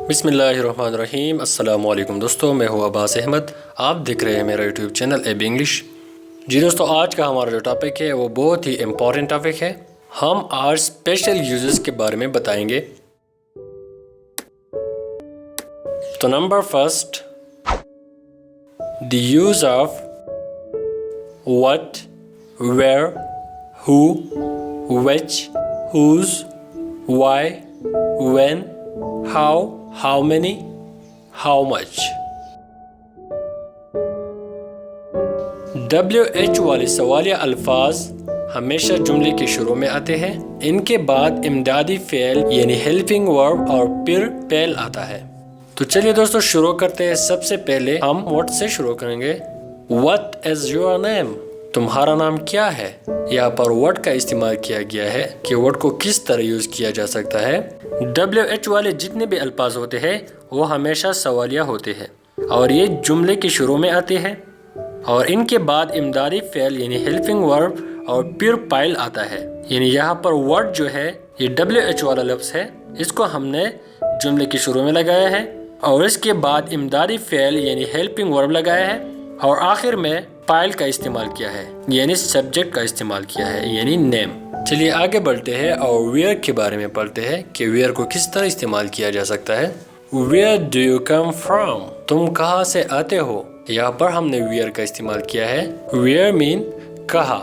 بسم اللہ الرحمن الرحیم۔ السلام علیکم دوستو، میں ہوں عباس احمد، آپ دیکھ رہے ہیں میرا یوٹیوب چینل ایب انگلش۔ جی دوستو، آج کا ہمارا جو ٹاپک ہے وہ بہت ہی امپورٹنٹ ٹاپک ہے۔ ہم آج اسپیشل یوزز کے بارے میں بتائیں گے۔ تو number first, the use of what, where, who, which, whose, why, when, how many, how much۔ WH والے سوالیہ الفاظ ہمیشہ جملے کے شروع میں آتے ہیں۔ ان کے بعد امدادی فعل یعنی ہیلپنگ ورب اور پھر فعل آتا ہے۔ تو چلیے دوستو شروع کرتے ہیں۔ سب سے پہلے ہم what سے شروع کریں گے۔ What is your name؟ تمہارا نام کیا ہے؟ یہاں پر what کا استعمال کیا گیا ہے کہ what کو کس طرح یوز کیا جا سکتا ہے۔ WH والے جتنے بھی الفاظ ہوتے ہیں وہ ہمیشہ سوالیہ ہوتے ہیں اور یہ جملے کے شروع میں آتے ہیں، اور ان کے بعد امدادی فعل یعنی ہیلپنگ ورب اور پھر فاعل آتا ہے۔ یعنی یہاں پر what جو ہے یہ WH والا لفظ ہے، اس کو ہم نے جملے کے شروع میں لگایا ہے، اور اس کے بعد امدادی فعل یعنی ہیلپنگ ورب لگایا ہے، اور آخر میں فاعل کا استعمال کیا ہے یعنی سبجیکٹ کا استعمال کیا ہے یعنی نیم۔ چلیے آگے بڑھتے ہیں اور ویئر کے بارے میں پڑھتے ہیں کہ ویئر کو کس طرح استعمال کیا جا سکتا ہے۔ Where do you come from؟ تم کہاں سے آتے ہو؟ یہاں پر ہم نے ویئر کا استعمال کیا ہے۔ Where mean کہاں۔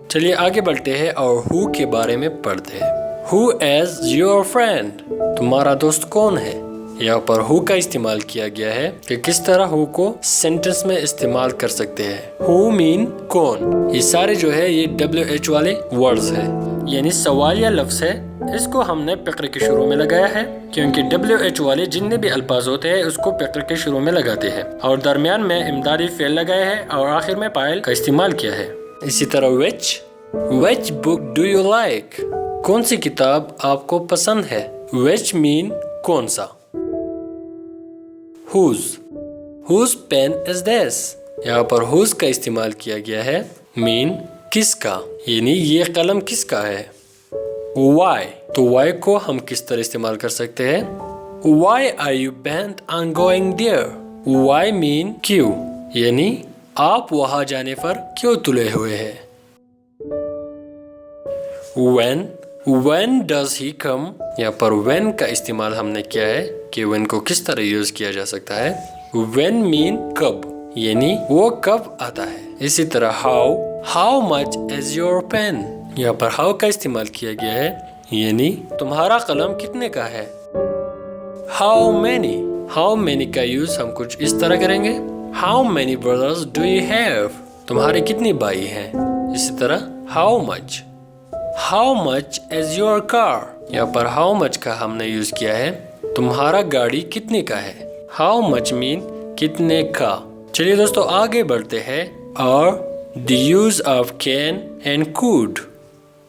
چلیے آگے بڑھتے ہیں اور who کے بارے میں پڑھتے ہیں۔ Who is your friend؟ تمہارا دوست کون ہے؟ یہاں پر who کا استعمال کیا گیا ہے کہ کس طرح who کو سینٹنس میں استعمال کر سکتے ہیں۔ Who mean کون۔ یہ سارے جو ہے یہ WH والے ورڈز ہیں، یعنی سوالیہ لفظ ہے۔ اس کو ہم نے فقرے کے شروع میں لگایا ہے کیونکہ WH والے جتنے بھی الفاظ ہوتے ہیں اس کو فقرے کے شروع میں لگاتے ہیں، اور درمیان میں امدادی فعل لگایا ہے اور آخر میں فاعل کا استعمال کیا ہے۔ اسی طرح which book do you like؟ کون سی کتاب آپ کو پسند ہے۔ which mean کون سا۔ whose pen is this؟ یہاں پر whose کا استعمال کیا گیا ہے، mean کس کا، یعنی یہ قلم کس کا ہے۔ why تو why کو ہم کس طرح استعمال کر سکتے ہیں۔ why are you bent on going there؟ why mean کیوں، یعنی آپ وہاں جانے پر کیوں تلے ہوئے ہیں۔ when does he come؟ یہاں پر when کا استعمال ہم نے کیا ہے کہ when کو کس طرح یوز کیا جا سکتا ہے۔ when mean کب، یعنی وہ کب آتا ہے۔ اسی طرح how much is your pen؟ یہاں پر how کا استعمال کیا گیا ہے، یعنی تمہارا قلم کتنے کا ہے۔ how many کا یوز ہم کچھ اس طرح کریں گے۔ how many brothers do you have؟ تمہارے کتنے بھائی ہیں۔ اسی طرح how much is your car؟ یہاں پر how much کا ہم نے یوز کیا ہے، تمہارا گاڑی کتنے کا ہے۔ how much mean کتنے کا۔ چلیے دوستو آگے بڑھتے ہیں اور the use of can and could۔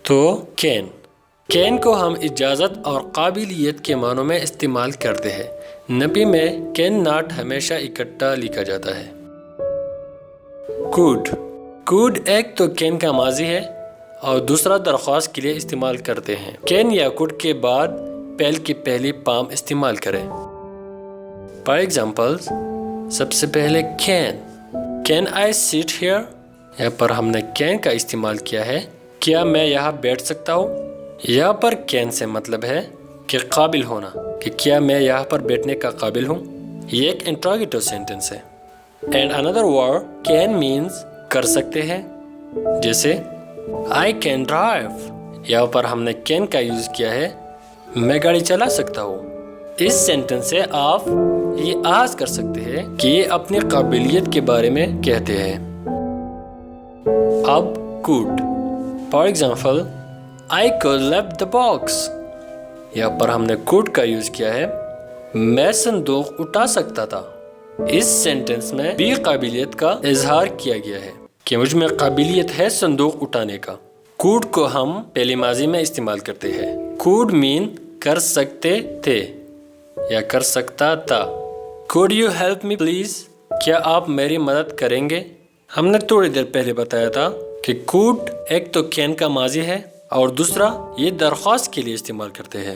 تو can کو ہم اجازت اور قابلیت کے معنوں میں استعمال کرتے ہیں۔ نفی میں can not ہمیشہ اکٹھا لکھا جاتا ہے۔ could ایک تو can کا ماضی ہے اور دوسرا درخواست کے لیے استعمال کرتے ہیں۔ can یا could کے بعد فعل کی پہلی فارم استعمال کریں۔ فار ایگزامپل سب سے پہلے can I sit here؟ یہاں پر ہم نے can کا استعمال کیا ہے، کیا میں یہاں بیٹھ سکتا ہوں۔ یہاں پر can سے مطلب ہے کہ قابل ہونا، کہ کیا میں یہاں پر بیٹھنے کا قابل ہوں۔ یہ ایک انٹروگیٹو سینٹنس ہے۔ And another word can means کر سکتے ہیں، جیسے I can drive۔ یہاں پر ہم نے can کا یوز کیا ہے، میں گاڑی چلا سکتا ہوں۔ اس سینٹنس سے آپ یہ آز کر سکتے ہیں کہ یہ اپنی قابلیت کے بارے میں کہتے ہیں۔ اب could، for example I could lift the box۔ یہاں پر ہم نے could کا یوز کیا ہے، میں صندوق اٹھا سکتا تھا۔ اس سینٹنس میں بھی قابلیت کا اظہار کیا گیا ہے کہ مجھ میں قابلیت ہے صندوق اٹھانے کا۔ could کو ہم پہلی ماضی میں استعمال کرتے ہیں۔ could mean کر سکتے تھے یا کر سکتا تھا۔ could you help me please؟ کیا آپ میری مدد کریں گے؟ ہم نے تھوڑی دیر پہلے بتایا تھا کہ could ایک تو can کا ماضی ہے اور دوسرا یہ درخواست کے لیے استعمال کرتے ہیں۔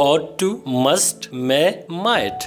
ought to, must, may, might।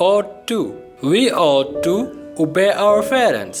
ought to, we ought to obey our parents।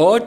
ought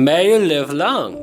May you live long,